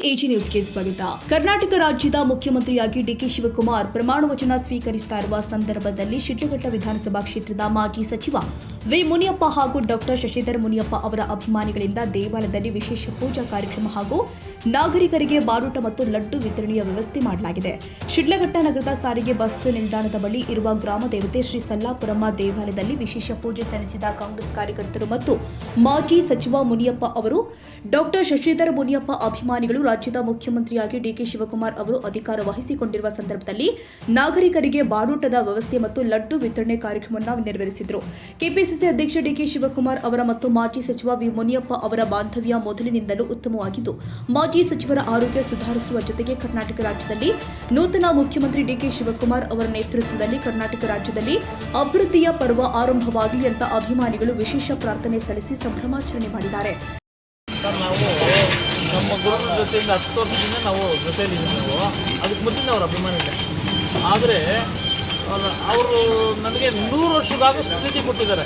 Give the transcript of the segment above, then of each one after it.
AG ನ್ಯೂಸ್ಗೆ ಸ್ವಾಗತ. ಕರ್ನಾಟಕ ರಾಜ್ಯದ ಮುಖ್ಯಮಂತ್ರಿಯಾಗಿ ಡಿಕೆ ಶಿವಕುಮಾರ್ ಪ್ರಮಾಣ ವಚನ ಸ್ವೀಕರಿಸುತ್ತಾ ಇರುವ ಸಂದರ್ಭದಲ್ಲಿ ಶಿಡ್ಲಘಟ್ಟ ವಿಧಾನಸಭಾ ಕ್ಷೇತ್ರದ ಮಾಜಿ ಸಚಿವ ವಿ ಮುನಿಯಪ್ಪ ಹಾಗೂ ಡಾಕ್ಟರ್ ಶಶಿಧರ್ ಮುನಿಯಪ್ಪ ಅವರ ಅಭಿಮಾನಿಗಳಿಂದ ದೇವಾಲಯದಲ್ಲಿ ವಿಶೇಷ ಪೂಜಾ ಕಾರ್ಯಕ್ರಮ ಹಾಗೂ ನಾಗರಿಕರಿಗೆ ಬಾಡೂಟ ಮತ್ತು ಲಡ್ಡು ವಿತರಣೆಯ ವ್ಯವಸ್ಥೆ ಮಾಡಲಾಗಿದೆ. ಶಿಡ್ಲಘಟ್ಟ ನಗರದ ಸಾರಿಗೆ ಬಸ್ ನಿಲ್ದಾಣದ ಬಳಿ ಇರುವ ಗ್ರಾಮ ದೇವತೆ ಶ್ರೀ ಸಲ್ಲಾಪುರಮ್ಮ ದೇವಾಲಯದಲ್ಲಿ ವಿಶೇಷ ಪೂಜೆ ಸಲ್ಲಿಸಿದ ಕಾಂಗ್ರೆಸ್ ಕಾರ್ಯಕರ್ತರು ಮತ್ತು ಮಾಜಿ ಸಚಿವ ಮುನಿಯಪ್ಪ ಅವರು ಡಾಕ್ಟರ್ ಶಶಿಧರ್ ಮುನಿಯಪ್ಪ ಅಭಿಮಾನಿಗಳು ರಾಜ್ಯದ ಮುಖ್ಯಮಂತ್ರಿಯಾಗಿ ಡಿಕೆ ಶಿವಕುಮಾರ್ ಅವರು ಅಧಿಕಾರ ವಹಿಸಿಕೊಂಡಿರುವ ಸಂದರ್ಭದಲ್ಲಿ ನಾಗರಿಕರಿಗೆ ಬಾಡೂಟದ ವ್ಯವಸ್ಥೆ ಮತ್ತು ಲಡ್ಡು ವಿತರಣೆ ಕಾರ್ಯಕ್ರಮವನ್ನು ನೆರವೇರಿಸಿದರು. ಕೆಪಿಸಿಸಿ ಅಧ್ಯಕ್ಷ ಡಿಕೆ ಶಿವಕುಮಾರ್ ಅವರ ಮತ್ತು ಮಾಜಿ ಸಚಿವ ವಿ ಮುನಿಯಪ್ಪ ಅವರ ಬಾಂಧವ್ಯ ಮೊದಲಿನಿಂದಲೂ ಉತ್ತಮವಾಗಿದ್ದು, ಮಾಜಿ ಸಚಿವರ ಆರೋಗ್ಯ ಸುಧಾರಿಸುವ ಜೊತೆಗೆ ಕರ್ನಾಟಕ ರಾಜ್ಯದಲ್ಲಿ ನೂತನ ಮುಖ್ಯಮಂತ್ರಿ ಡಿಕೆ ಶಿವಕುಮಾರ್ ಅವರ ನೇತೃತ್ವದಲ್ಲಿ ಕರ್ನಾಟಕ ರಾಜ್ಯದಲ್ಲಿ ಅಭಿವೃದ್ಧಿಯ ಪರ್ವ ಆರಂಭವಾಗಲಿ ಅಂತ ಅಭಿಮಾನಿಗಳು ವಿಶೇಷ ಪ್ರಾರ್ಥನೆ ಸಲ್ಲಿಸಿ ಸಂಭ್ರಮಾಚರಣೆ ಮಾಡಿದ್ದಾರೆ. ನಾವು ನಮ್ಮ ಗುರುಗಳ ಜೊತೆಯಿಂದ 10 ವರ್ಷದಿಂದ ನಾವು ಜೊತೆಯಲ್ಲಿದ್ದೀವಿ. ನಾವು ಅದಕ್ಕೆ ಮೊದಲಿಂದ ಅವ್ರ ಅಭಿಮಾನಿಗಳೇ. ಆದರೆ ಅವರು ನನಗೆ 100 ವರ್ಷದಾಗಷ್ಟು ಪ್ರೀತಿ ಕೊಟ್ಟಿದ್ದಾರೆ.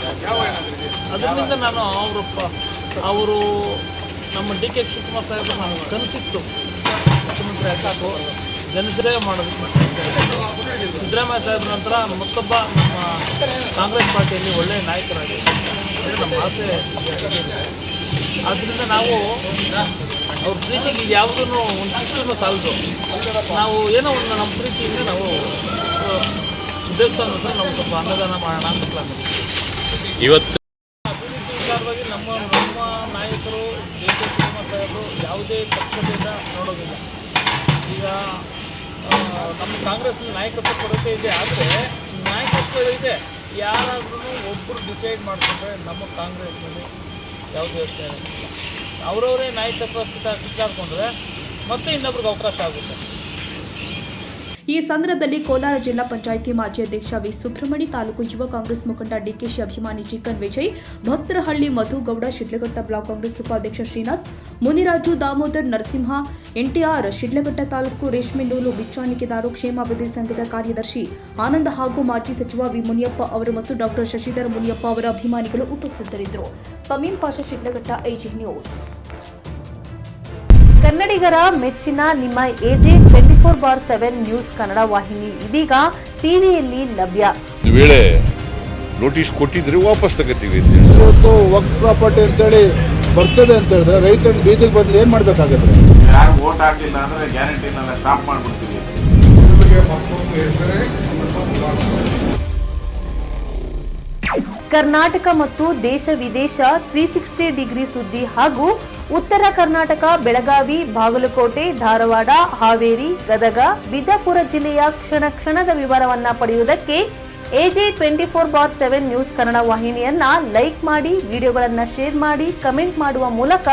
ಅದರಿಂದ ನಾನು ಅವರು ನಮ್ಮ ಡಿ ಕೆ ಶಿವಕುಮಾರ್ ಸಾಹೇಬರು ನನಗೆ ಕನಸಿತ್ತು ಮುಖ್ಯಮಂತ್ರಿ ಆಗಬೇಕು, ಜನಸೇವೆ ಮಾಡೋದಕ್ಕೆ. ಸಿದ್ದರಾಮಯ್ಯ ಸಾಹೇಬ್ರ ನಂತರ ಮತ್ತೊಬ್ಬ ನಮ್ಮ ಕಾಂಗ್ರೆಸ್ ಪಾರ್ಟಿಯಲ್ಲಿ ಒಳ್ಳೆಯ ನಾಯಕರಾಗಿ ನಮ್ಮ ಆಸೆ. ಆದ್ದರಿಂದ ನಾವು ಅವ್ರ ಪ್ರೀತಿಗೆ ಯಾವುದೂ ಒಂದು ಚಿತ್ರನೂ ಸಾಲದು. ನಾವು ಏನೋ ಒಂದು ನಮ್ಮ ಪ್ರೀತಿಯಿಂದ ನಾವು ದೇವಸ್ಥಾನ ಹತ್ರ ನಾವು ಸ್ವಲ್ಪ ಅನ್ನದಾನ ಮಾಡೋಣ ಅಂತ ಪ್ಲಾನ್ ಮಾಡಿದ್ವಿ. ಇವತ್ತು ಅಭಿವೃದ್ಧಿ ವಿಚಾರವಾಗಿ ನಮ್ಮ ನಾಯಕರು ಡಿ ಕೆ ಶಿವಕುಮಾರ್ ಸಾಹೇಬರು ಯಾವುದೇ ಪಕ್ಷದಿಂದ ನೋಡೋದಿಲ್ಲ. ಈಗ ನಮ್ಮ ಕಾಂಗ್ರೆಸ್ನ ನಾಯಕತ್ವ ಕೊರತೆ ಇದೆ. ಆದರೆ ನಾಯಕತ್ವ ಇದೆ, ಯಾರಾದ್ರೂ ಒಬ್ಬರು ಡಿಸೈಡ್ ಮಾಡಿಕೊಂಡ್ರೆ ನಮ್ಮ ಕಾಂಗ್ರೆಸ್ನಲ್ಲಿ ಯಾವುದೇ ಯೋಚನೆ ಇಲ್ಲ. ಅವರವರೇ ನಾಯಕತ್ವ ಕಿತ್ತಾಡ್ಕೊಂಡ್ರೆ ಮತ್ತೆ ಇನ್ನೊಬ್ರಿಗೆ ಅವಕಾಶ ಆಗುತ್ತೆ. ಈ ಸಂದರ್ಭದಲ್ಲಿ ಕೋಲಾರ ಜಿಲ್ಲಾ ಪಂಚಾಯಿತಿ ಮಾಜಿ ಅಧ್ಯಕ್ಷ ವಿ ಸುಬ್ರಹ್ಮಣಿ, ತಾಲೂಕು ಯುವ ಕಾಂಗ್ರೆಸ್ ಮುಖಂಡ ಡಿಕೆಶಿ ಅಭಿಮಾನಿ ಚಿಕನ್ ವಿಜಯ್, ಭಕ್ತರಹಳ್ಳಿ ಮಧುಗೌಡ, ಶಿಡ್ಲಘಟ್ಟ ಬ್ಲಾಕ್ ಕಾಂಗ್ರೆಸ್ ಉಪಾಧ್ಯಕ್ಷ ಶ್ರೀನಾಥ್, ಮುನಿರಾಜು, ದಾಮೋದರ್, ನರಸಿಂಹ, ಎನ್ಟಿಆರ್, ಶಿಡ್ಲಘಟ್ಟ ತಾಲೂಕು ರೇಷ್ಮೆ ನೂಲು ಬಿಚ್ಚಾಣಿಕೆದಾರರು ಕ್ಷೇಮಾಭಿವೃದ್ಧಿ ಸಂಘದ ಕಾರ್ಯದರ್ಶಿ ಆನಂದ್ ಹಾಗೂ ಮಾಜಿ ಸಚಿವ ವಿ ಮುನಿಯಪ್ಪ ಅವರು ಮತ್ತು ಡಾಕ್ಟರ್ ಶಶಿಧರ್ ಮುನಿಯಪ್ಪ ಅವರ ಅಭಿಮಾನಿಗಳು ಉಪಸ್ಥಿತರಿದ್ದರು. ತಮೀಂ ಪಾಷಾ, ಶಿಡ್ಲಘಟ್ಟ, ಎಜಿ ನ್ಯೂಸ್. ಕನ್ನಡಿಗರ ಮೆಚ್ಚಿನ ನಿಮ್ಮ ಎಜೆ 24/7 ನ್ಯೂಸ್ ಕನ್ನಡ ವಾಹಿನಿ ಇದೀಗ ಟಿವಿಯಲ್ಲಿ ಲಭ್ಯ. ವೇಳೆ ನೋಟಿಸ್ ಕೊಟ್ಟಿದ್ರೆ ವಾಪಸ್ ತಗೋತೀವಿ. ಇವತ್ತು ವಕ್ಫ್ ಪ್ರಾಪರ್ಟಿ ಅಂತೇಳಿ ಬರ್ತದೆ ಅಂತ ಹೇಳಿದ್ರೆ ರೈತರು ಬೀದಿಗೆ ಬಂದ್ರೆ ಏನ್ ಮಾಡ್ಬೇಕಾಗುತ್ತೆ? ಯಾರು ವೋಟ್ ಹಾಕಿಲ್ಲ ಅಂದ್ರೆ ಗ್ಯಾರಂಟಿನೆಲ್ಲ ಸ್ಟಾಪ್ ಮಾಡ್ಬಿಡ್ತೀವಿ. ಕರ್ನಾಟಕ ಮತ್ತು ದೇಶ ವಿದೇಶ 360 ಡಿಗ್ರಿ ಸುದ್ದಿ ಹಾಗೂ ಉತ್ತರ ಕರ್ನಾಟಕ, ಬೆಳಗಾವಿ, ಬಾಗಲಕೋಟೆ, ಧಾರವಾಡ, ಹಾವೇರಿ, ಗದಗ, ಬಿಜಾಪುರ ಜಿಲ್ಲೆಯ ಕ್ಷಣ ಕ್ಷಣದ ವಿವರವನ್ನ ಪಡೆಯುವುದಕ್ಕೆ ಎಜೆ 24/7 ನ್ಯೂಸ್ ಕನ್ನಡ ವಾಹಿನಿಯನ್ನ ಲೈಕ್ ಮಾಡಿ, ವಿಡಿಯೋಗಳನ್ನ ಶೇರ್ ಮಾಡಿ, ಕಮೆಂಟ್ ಮಾಡುವ ಮೂಲಕ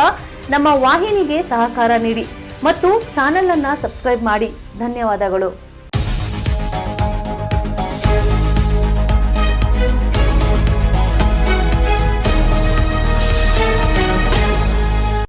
ನಮ್ಮ ವಾಹಿನಿಗೆ ಸಹಕಾರ ನೀಡಿ ಮತ್ತು ಚಾನೆಲ್ ಅನ್ನ ಸಬ್ಸ್ಕ್ರೈಬ್ ಮಾಡಿ. ಧನ್ಯವಾದಗಳು.